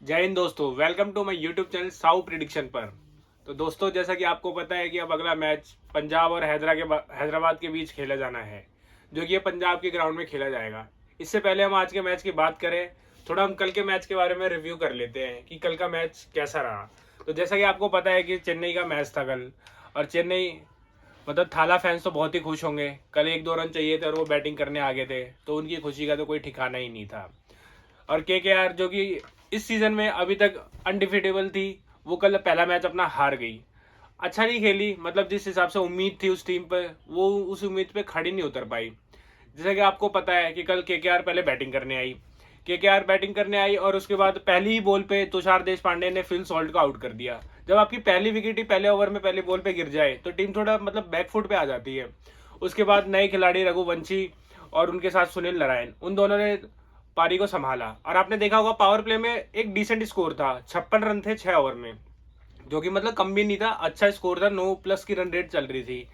जय हिंद दोस्तों, welcome to my YouTube channel साउ प्रिडिक्शन पर। तो दोस्तों, जैसा कि आपको पता है कि अब अगला मैच पंजाब और हैदराबाद के बीच खेला जाना है, जो कि ये पंजाब के ग्राउंड में खेला जाएगा। इससे पहले हम आज के मैच की बात करें, थोड़ा हम कल के मैच के बारे में रिव्यू कर लेते हैं कि कल का मैच कैसा रहा। तो जैसा कि आपको पता है कि चेन्नई का मैच था कल, और चेन्नई मतलब थाला फैंस तो बहुत ही खुश होंगे। कल 1-2 रन चाहिए थे और वो बैटिंग करने आ गए थे, तो उनकी खुशी का तो कोई ठिकाना ही नहीं था। और केकेआर जो कि इस सीजन में अभी तक अनडिफिटेबल थी, वो कल पहला मैच अपना हार गई। अच्छा नहीं खेली, मतलब जिस हिसाब से उम्मीद थी उस टीम पर, वो उस उम्मीद पे खड़ी नहीं उतर पाई। जैसा कि आपको पता है कि कल केकेआर पहले बैटिंग करने आई। केकेआर बैटिंग करने आई और उसके बाद पहली ही बॉल पे तुषार देशपांडे ने फिल सॉल्ट को आउट कर दिया। जब आपकी पहली विकेट ही पहले ओवर में पहली बॉल पे गिर जाए तो टीम थोड़ा मतलब बैकफुट पे आ जाती है। उसके बाद नए खिलाड़ी रघुवंशी और उनके साथ सुनील नारायण, उन दोनों ने पारी को संभाला। और आपने देखा होगा पावर प्ले में एक डिसेंट स्कोर था, 56 रन थे 6 ओवर में, जो कि मतलब कम भी नहीं था, अच्छा स्कोर था। 9+ की रन रेट चल रही थी।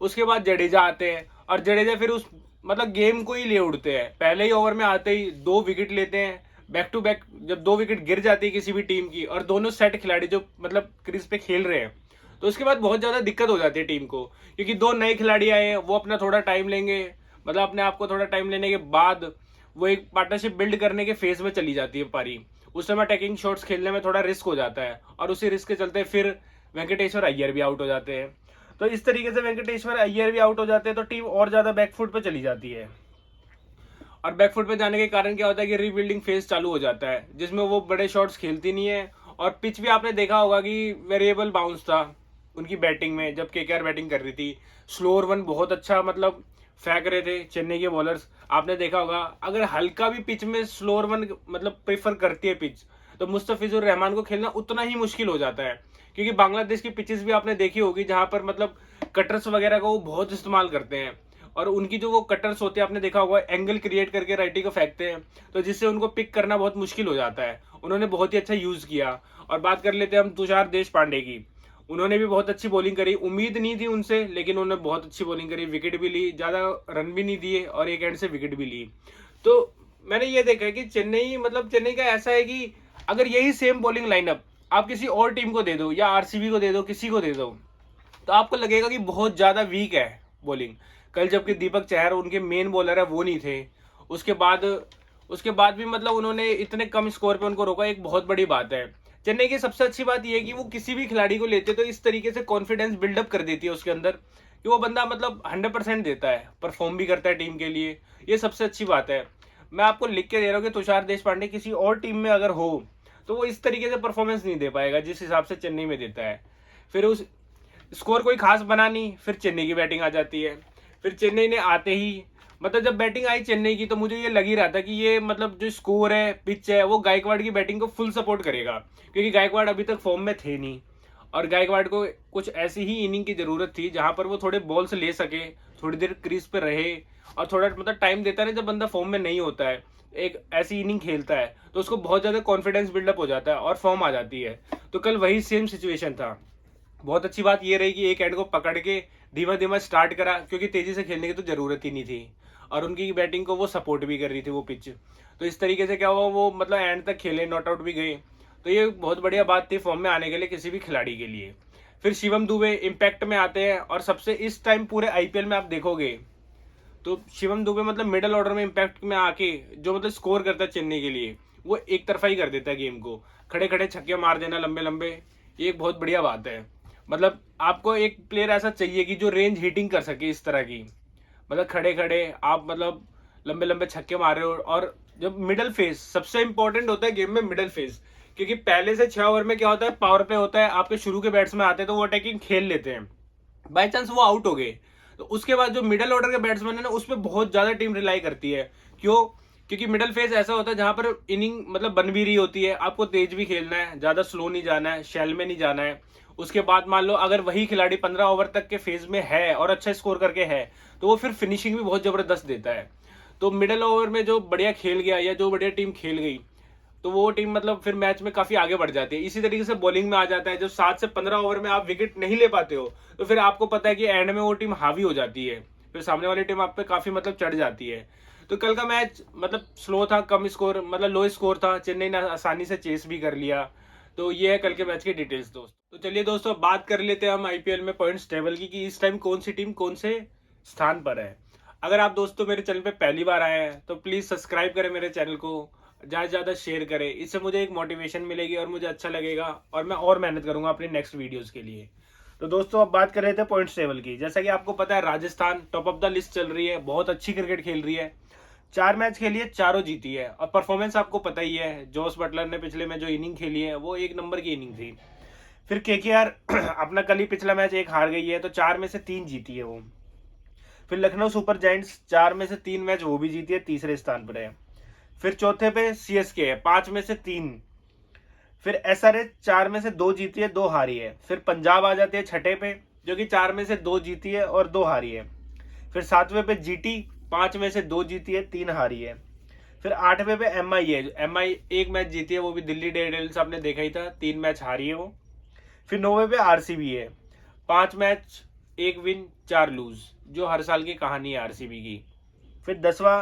उसके बाद जडेजा आते हैं और जडेजा फिर उस मतलब गेम को ही ले उड़ते हैं। पहले ही ओवर में आते ही 2 विकेट लेते हैं बैक टू बैक। जब 2 विकेट गिर जाती है किसी भी टीम की और दोनों सेट खिलाड़ी जो मतलब क्रीज पे खेल रहे हैं, तो उसके बाद बहुत ज्यादा दिक्कत हो जाती है टीम को, क्योंकि 2 नए खिलाड़ी आए हैं, वो अपना थोड़ा टाइम लेंगे। मतलब अपने आप को थोड़ा टाइम लेने के बाद वो एक पार्टनरशिप बिल्ड करने के फेज में चली जाती है पारी। उस समय अटैकिंग शॉट्स खेलने में थोड़ा रिस्क हो जाता है, और उसी रिस्क के चलते फिर वेंकटेश्वर अय्यर भी आउट हो जाते हैं। तो इस तरीके से वेंकटेश्वर अय्यर भी आउट हो जाते हैं, तो टीम और ज्यादा बैकफुट पे चली जाती है। और बैकफुट पे जाने के कारण क्या होता है कि रीबिल्डिंग फेज चालू हो जाता है, जिसमें वो बड़े शॉट्स खेलती नहीं है। और पिच भी आपने देखा होगा कि वेरिएबल बाउंस था उनकी बैटिंग में। जब केकेआर बैटिंग कर रही थी, स्लोअर वन बहुत अच्छा मतलब फेंक रहे थे चेन्नई के बॉलर्स। आपने देखा होगा अगर हल्का भी पिच में स्लोअर वन मतलब प्रेफर करती है पिच, तो मुस्तफिजुर रहमान को खेलना उतना ही मुश्किल हो जाता है। क्योंकि बांग्लादेश की पिचेस भी आपने देखी होगी, जहां पर मतलब कटर्स वगैरह को वो बहुत इस्तेमाल करते हैं। और उनकी जो वो कटर्स होते हैं, आपने देखा होगा एंगल क्रिएट करके राइटी को फेंकते हैं, तो जिससे उनको पिक करना बहुत मुश्किल हो जाता है। उन्होंने बहुत ही अच्छा यूज किया। और बात कर लेते हैं हम तुषार देश पांडे की। उन्होंने भी बहुत अच्छी बॉलिंग करी, उम्मीद नहीं थी उनसे, लेकिन उन्होंने बहुत अच्छी बॉलिंग करी, विकेट भी ली, ज्यादा रन भी नहीं दिए और एक एंड से विकेट भी ली। तो मैंने ये देखा है कि चेन्नई मतलब चेन्नई का ऐसा है कि अगर यही सेम बॉलिंग लाइनअप आप किसी और टीम को दे दो, या आरसीबी को दे दो, किसी को दे दो, तो आपको लगेगा कि बहुत ज्यादा वीक है बॉलिंग। कल जबकि दीपक चहर उनके मेन बॉलर है, वो नहीं थे। उसके बाद उसके बाद भी मतलब उन्होंने इतने कम स्कोर पे उनको रोका, एक बहुत बड़ी बात है। चेन्नई की सबसे अच्छी बात यह है कि वो किसी भी खिलाड़ी को लेते तो इस तरीके से कॉन्फिडेंस बिल्डअप कर देती है उसके अंदर, कि वो बंदा मतलब 100% देता है, परफॉर्म भी करता है टीम के लिए। ये सबसे अच्छी बात है। मैं आपको लिख के दे रहा हूँ कि तुषार देशपांडे किसी और टीम में अगर हो, तो वो इस तरीके से परफॉर्मेंस नहीं दे पाएगा जिस हिसाब से चेन्नई में देता है। फिर उस स्कोर कोई खास बना नहीं, फिर चेन्नई की बैटिंग आ जाती है। फिर चेन्नई ने आते ही मतलब जब बैटिंग आई चेन्नई की, तो मुझे ये लग ही रहा था कि ये मतलब जो स्कोर है, पिच है, वो गायकवाड़ की बैटिंग को फुल सपोर्ट करेगा, क्योंकि गायकवाड़ अभी तक फॉर्म में थे नहीं। और गायकवाड़ को कुछ ऐसी ही इनिंग की जरूरत थी जहां पर वो थोड़े बॉल्स ले सके, थोड़ी देर क्रीज पे रहे, और थोड़ा मतलब टाइम देता है ना जब बंदा फॉर्म में नहीं होता है, एक ऐसी इनिंग खेलता है, तो उसको बहुत ज्यादा कॉन्फिडेंस बिल्डअप हो जाता है और फॉर्म आ जाती है। तो कल वही सेम सिचुएशन था। बहुत अच्छी बात ये रही कि एक एंड को पकड़ के धीमा धीमा स्टार्ट करा, क्योंकि तेजी से खेलने की तो जरूरत ही नहीं थी, और उनकी बैटिंग को वो सपोर्ट भी कर रही थी वो पिच। तो इस तरीके से क्या हुआ, वो मतलब एंड तक खेले, नॉट आउट भी गए। तो ये बहुत बढ़िया बात थी फॉर्म में आने के लिए किसी भी खिलाड़ी के लिए। फिर शिवम दुबे इम्पैक्ट में आते हैं, और सबसे इस टाइम पूरे आईपीएल में आप देखोगे तो शिवम दुबे मतलब मिडल ऑर्डर में इम्पैक्ट में आके जो मतलब स्कोर करता है चेन्नई के लिए, वो एक तरफा ही कर देता है गेम को। खड़े खड़े छक्के मार देना लंबे लंबे, ये एक बहुत बढ़िया बात है। मतलब आपको एक प्लेयर ऐसा चाहिए कि जो रेंज हिटिंग कर सके इस तरह की। मतलब खड़े खड़े आप मतलब लंबे लंबे छक्के मार रहे हो। और जब मिडल फेज सबसे इंपॉर्टेंट होता है गेम में, मिडल फेज, क्योंकि पहले से 6 ओवर में क्या होता है, पावर प्ले होता है, आपके शुरू के बैट्समैन आते हैं तो वो अटैकिंग खेल लेते हैं। बाई चांस वो आउट हो गए, तो उसके बाद जो मिडल ऑर्डर के बैट्समैन है ना, उस पर बहुत ज्यादा टीम रिलाई करती है। क्यों? क्योंकि मिडल फेज ऐसा होता है जहां पर इनिंग मतलब बन भी रही होती है, आपको तेज भी खेलना है, ज्यादा स्लो नहीं जाना है, शेल में नहीं जाना है। उसके बाद मान लो अगर वही खिलाड़ी 15 ओवर तक के फेज में है और अच्छा स्कोर करके है, तो वो फिर फिनिशिंग भी बहुत जबरदस्त देता है। तो मिडल ओवर में जो बढ़िया खेल गया या जो बढ़िया टीम खेल गई, तो वो टीम मतलब फिर मैच में काफी आगे बढ़ जाती है। इसी तरीके से बॉलिंग में आ जाता है, जब 7 से 15 ओवर में आप विकेट नहीं ले पाते हो, तो फिर आपको पता है कि एंड में वो टीम हावी हो जाती है, फिर सामने वाली टीम आप पे काफी मतलब चढ़ जाती है। तो कल का मैच मतलब स्लो था, कम स्कोर मतलब लो स्कोर था, चेन्नई ने आसानी से चेस भी कर लिया। तो ये है कल के मैच की डिटेल्स दोस्त। तो चलिए दोस्तों, बात कर लेते हैं हम आईपीएल में पॉइंट्स टेबल की कि इस टाइम कौन सी टीम कौन से स्थान पर है। अगर आप दोस्तों मेरे चैनल पे पहली बार आए हैं तो प्लीज़ सब्सक्राइब करें मेरे चैनल को, ज़्यादा से ज़्यादा शेयर करें, इससे मुझे एक मोटिवेशन मिलेगी और मुझे अच्छा लगेगा और मैं और मेहनत करूंगा अपनी नेक्स्ट वीडियोज़ के लिए। तो दोस्तों अब बात कर रहे थे पॉइंट्स टेबल की। जैसा कि आपको पता है Rajasthan top of the list चल रही है, बहुत अच्छी क्रिकेट खेल रही है, 4 मैच खेली है, चारों जीती है। और परफॉर्मेंस आपको पता ही है, जोस बटलर ने पिछले में जो इनिंग खेली है वो एक नंबर की इनिंग थी। फिर केकेआर अपना कल ही पिछला मैच एक हार गई है, तो 4 में से 3 जीती है वो। फिर लखनऊ सुपर जायंट्स 4 में से 3 मैच वो भी जीती है, तीसरे स्थान पर है। फिर चौथे पे सीएसके है, 5 में से 3। फिर एसआरएच 4 में से 2 जीती है, 2 हारी है। फिर पंजाब आ जाती है छठे पे, जो कि 4 में से 2 जीती है और 2 हारी है। फिर 7वें पे जीटी, 5 में से 2 जीती है, 3 हारी है। फिर 8वें पे एमआई है, एमआई एक मैच जीती है, वो भी दिल्ली डेयरडेविल्स आपने देखा ही था, 3 मैच हारी है वो। फिर 9वें पे आरसीबी है, 5 मैच 1 विन 4 लूज, जो हर साल की कहानी है आरसीबी की। फिर 10वां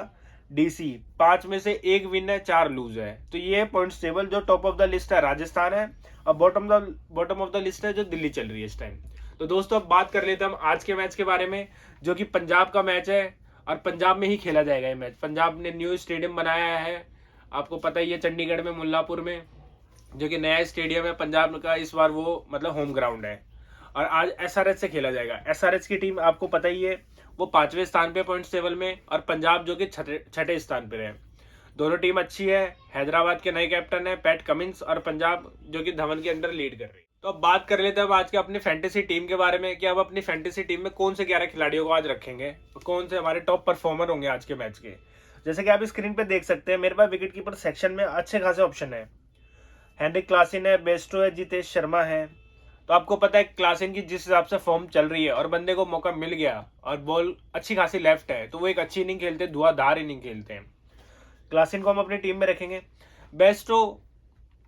डीसी, 5 में से 1 विन है, 4 लूज है। तो ये पॉइंट्स टेबल जो टॉप ऑफ द लिस्ट है राजस्थान है, और बॉटम ऑफ द लिस्ट है जो दिल्ली चल रही है इस टाइम। तो दोस्तों अब बात कर लेते हैं हम आज के मैच के बारे में, जो कि पंजाब का मैच है और पंजाब में ही खेला जाएगा ये मैच। पंजाब ने न्यू स्टेडियम बनाया है, आपको पता ही है, चंडीगढ़ में मुल्लापुर में, जो कि नया स्टेडियम है पंजाब का, इस बार वो मतलब होम ग्राउंड है। और आज एसआरएच से खेला जाएगा। एसआरएच की टीम आपको पता ही है, वो 5वें स्थान पे पॉइंट्स टेबल में, और पंजाब जो कि छठे स्थान पर है। दोनों टीम अच्छी है। हैदराबाद के नए कैप्टन है पैट कमिंस, और पंजाब जो कि धवन के अंडर लीड कर रही है। तो अब बात कर लेते हैं अब आज के अपनी फैंटेसी टीम के बारे में कि अब अपनी फैंटेसी टीम में कौन से 11 खिलाड़ियों को आज रखेंगे, कौन से हमारे टॉप परफॉर्मर होंगे आज के मैच के। जैसे कि आप स्क्रीन पे देख सकते हैं, मेरे पास विकेट कीपर सेक्शन में अच्छे खासे ऑप्शन है। हेनरिक क्लासन है, बेस्टो है, जितेश शर्मा है। तो आपको पता है क्लासन की जिस हिसाब से फॉर्म चल रही है और बंदे को मौका मिल गया और बॉल अच्छी खासी लेफ्ट है, तो वो एक अच्छी इनिंग खेलते हैं, धुआंधार इनिंग खेलते हैं। क्लासन को हम अपनी टीम में रखेंगे। बेस्टो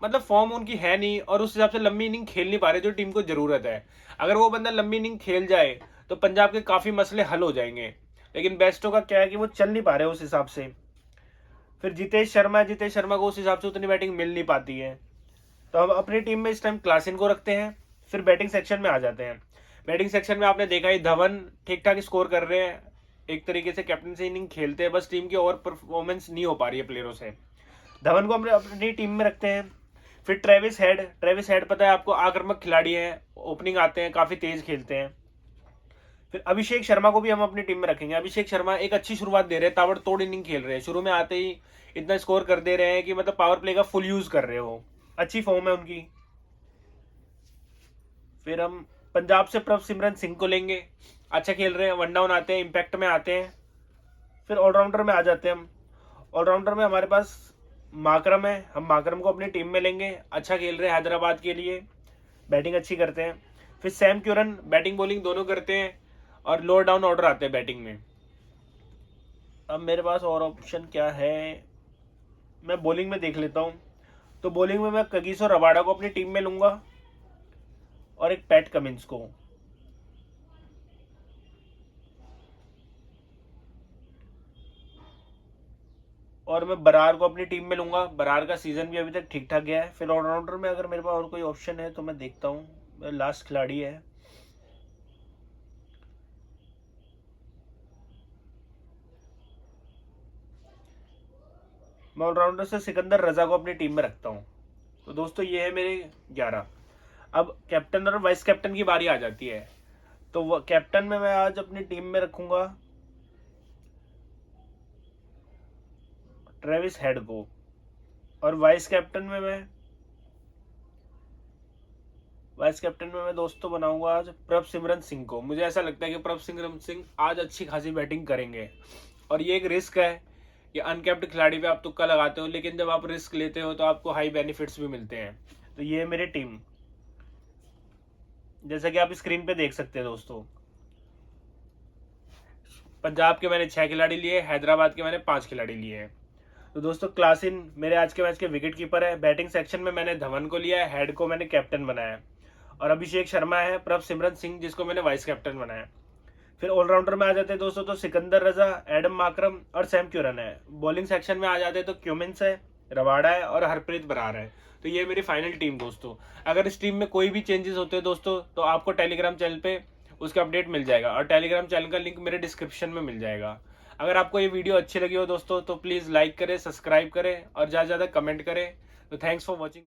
मतलब फॉर्म उनकी है नहीं और उस हिसाब से लंबी इनिंग खेल नहीं पा रहे जो टीम को जरूरत है। अगर वो बंदा लंबी इनिंग खेल जाए तो पंजाब के काफी मसले हल हो जाएंगे, लेकिन बेस्टो का क्या है कि वो चल नहीं पा रहे उस हिसाब से। फिर जितेश शर्मा है, जितेश शर्मा को उस हिसाब से उतनी बैटिंग मिल नहीं पाती है, तो हम अपनी टीम में इस टाइम क्लासन को रखते हैं। फिर बैटिंग सेक्शन में आ जाते हैं। बैटिंग सेक्शन में आपने देखा ही, धवन ठीक ठाक स्कोर कर रहे हैं, एक तरीके से कैप्टनसी इनिंग खेलते हैं, बस टीम की ओवर परफॉर्मेंस नहीं हो पा रही है प्लेयरों से। धवन को हम अपनी टीम में रखते हैं। फिर ट्रेविस हेड पता है आपको, आक्रामक खिलाड़ी है, ओपनिंग आते हैं, काफी तेज खेलते हैं। फिर अभिषेक शर्मा को भी हम अपनी टीम में रखेंगे। अभिषेक शर्मा एक अच्छी शुरुआत दे रहे हैं, ताबड़तोड़ इनिंग खेल रहे हैं, शुरू में आते ही इतना स्कोर कर दे रहे हैं कि मतलब पावर प्ले का फुल यूज कर रहे हो, अच्छी फॉर्म है उनकी। फिर हम पंजाब से प्रभसिमरन सिंह को लेंगे, अच्छा खेल रहे हैं, वन डाउन आते हैं, इम्पैक्ट में आते हैं। फिर ऑलराउंडर में आ जाते हैं हम। ऑलराउंडर में हमारे पास माकरम है, हम माकरम को अपनी टीम में लेंगे, अच्छा खेल रहे हैं हैदराबाद के लिए, बैटिंग अच्छी करते हैं। फिर सैम क्यूरन बैटिंग बॉलिंग दोनों करते हैं और लोअर डाउन ऑर्डर आते हैं बैटिंग में। अब मेरे पास और ऑप्शन क्या है, मैं बॉलिंग में देख लेता हूँ। तो बॉलिंग में मैं कगिसो रबाडा को अपनी टीम में लूंगा और एक पैट कमिंस को। और मैं बरार को अपनी टीम में लूंगा, बरार का सीजन भी अभी तक ठीक ठाक गया है। फिर ऑलराउंडर में अगर मेरे पास और कोई ऑप्शन है तो मैं देखता हूँ, लास्ट खिलाड़ी है। मैं ऑलराउंडर से सिकंदर रजा को अपनी टीम में रखता हूँ। तो दोस्तों ये है मेरे 11। अब कैप्टन और वाइस कैप्टन की बारी आ जाती है। तो वो कैप्टन में मैं आज अपनी टीम में रखूंगा ट्रेविस हेड को, और वाइस कैप्टन में मैं दोस्तों बनाऊंगा आज प्रभसिमरन सिंह को। मुझे ऐसा लगता है कि प्रभसिमरन सिंह आज अच्छी खासी बैटिंग करेंगे, और ये एक रिस्क है कि अनकैप्ड खिलाड़ी पे आप तुक्का लगाते हो, लेकिन जब आप रिस्क लेते हो तो आपको हाई बेनिफिट्स भी मिलते हैं। तो ये है मेरी टीम, जैसा कि आप स्क्रीन पे देख सकते हैं दोस्तों। पंजाब के मैंने 6 खिलाड़ी लिए, हैदराबाद के मैंने 5 खिलाड़ी लिए हैं। तो दोस्तों क्लासन मेरे आज के मैच के विकेट कीपर है। बैटिंग सेक्शन में मैंने धवन को लिया है, हेड को मैंने कैप्टन बनाया, और अभिषेक शर्मा है, प्रभसिमरन सिंह जिसको मैंने वाइस कैप्टन बनाया। फिर ऑलराउंडर में आ जाते हैं दोस्तों तो सिकंदर रजा, एडम माकरम और सैम क्यूरन है। बॉलिंग सेक्शन में आ जाते हैं तो क्यूमिंस है, रबाडा है और हरप्रीत बरार है। तो ये मेरी फाइनल टीम दोस्तों। अगर इस टीम में कोई भी चेंजेस होते हैं दोस्तों तो आपको टेलीग्राम चैनल पे उसका अपडेट मिल जाएगा, और टेलीग्राम चैनल का लिंक मेरे डिस्क्रिप्शन में मिल जाएगा। अगर आपको ये वीडियो अच्छी लगी हो दोस्तों तो प्लीज़ लाइक करें, सब्सक्राइब करें और ज़्यादा से ज़्यादा कमेंट करें। तो थैंक्स फॉर वॉचिंग।